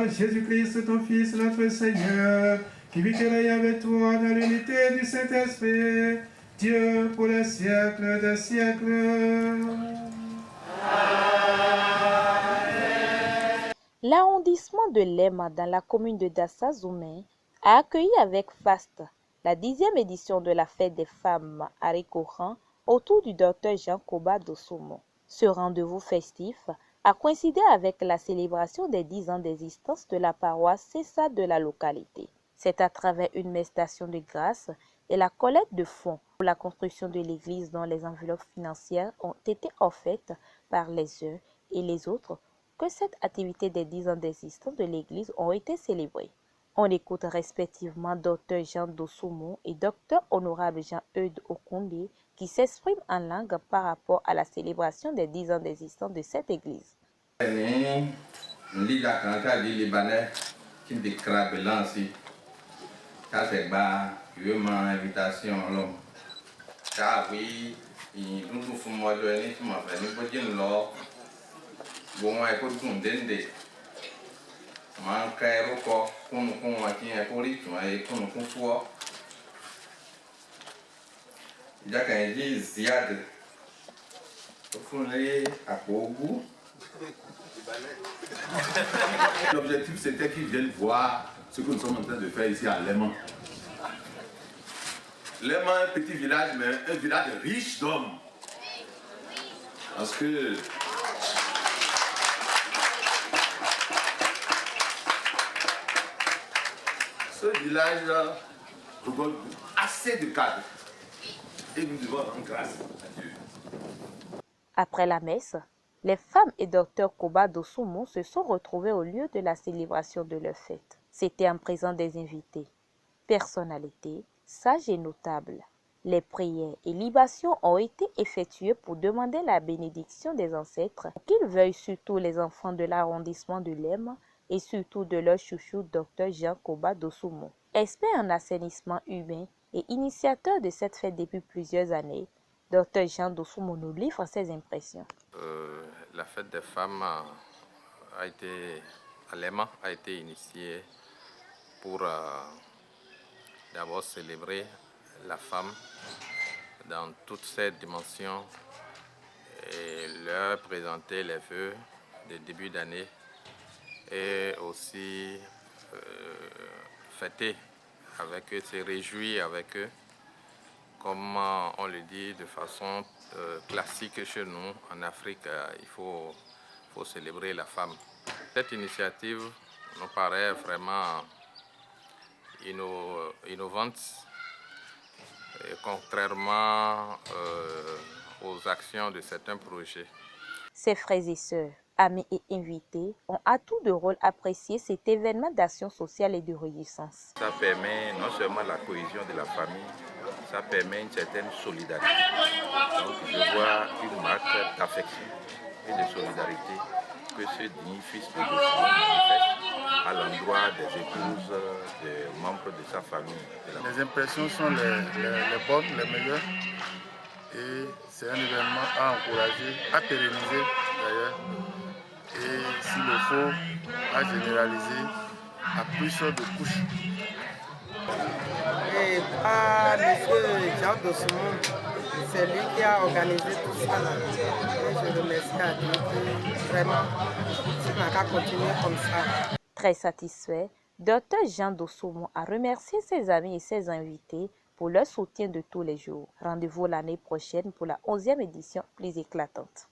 par Jésus-Christ, ton Fils, notre Seigneur, qui vit et règne avec toi dans l'unité du Saint-Esprit, Dieu pour les siècles des siècles. L'arrondissement de Lema dans la commune de Dassa-Zoumé a accueilli avec faste la 10e édition de la fête des femmes à Rikoran autour du docteur Jean Koba Dossoumo. Ce rendez-vous festif a coïncidé avec la célébration des 10 ans d'existence de la paroisse Cessa de la localité. C'est à travers une messe d'action de grâce et la collecte de fonds pour la construction de l'église dont les enveloppes financières ont été offertes par les uns et les autres que cette activité des 10 ans d'existence de l'église ont été célébrées. On écoute respectivement Dr Jean Dossoumo et Dr Honorable Jean-Eudes Okoundé qui s'expriment en langue par rapport à la célébration des 10 ans d'existence de cette église. Bon, écoute, on dende. Manca é roco, com aqui é político, aí com sua. Já que a gente ziada, eu fui a Bogu. L'objectif c'était qu'ils viennent voir ce que nous sommes en train de faire ici à Léman. Léman est un petit village, mais un village riche d'hommes. Parce que ce village-là regorge assez de cadres. Et nous devons rendre grâce à Dieu. Après la messe, les femmes et Dr Koba Dossoumo se sont retrouvés au lieu de la célébration de leur fête. C'était en présence des invités, personnalités, sages et notables. Les prières et libations ont été effectuées pour demander la bénédiction des ancêtres, qu'ils veuillent surtout les enfants de l'arrondissement de Lema et surtout de leur chouchou Dr Jean Koba Dossoumo. Expert en assainissement humain et initiateur de cette fête depuis plusieurs années, Dr Jean Dossoumo nous livre ses impressions. La fête des femmes à Lema a été initiée pour d'abord célébrer la femme dans toutes ses dimensions et leur présenter les vœux de début d'année et aussi fêter avec eux, se réjouir avec eux, comme on le dit de façon classique chez nous en Afrique, il faut célébrer la femme. Cette initiative nous paraît vraiment innovante, et contrairement aux actions de certains projets. Ses frères et sœurs, amis et invités ont à tout de rôle apprécié cet événement d'action sociale et de réjouissance. Ça permet non seulement la cohésion de la famille, ça permet une certaine solidarité. Donc je vois une marque d'affection et de solidarité que ce digne fils de Dieu manifeste à l'endroit des épouses, des membres de sa famille. Les impressions sont les bonnes, les meilleures. Et c'est un événement à encourager, à pérenniser d'ailleurs. Et s'il le faut, à généraliser à plusieurs de couches. Et M. Jean Dossoumo, c'est lui qui a organisé tout ça là. Et je remercie à Dieu que vraiment, il n'a qu'à continuer comme ça. Très satisfait, Dr Jean Dossoumo a remercié ses amis et ses invités pour leur soutien de tous les jours. Rendez-vous l'année prochaine pour la 11e édition plus éclatante.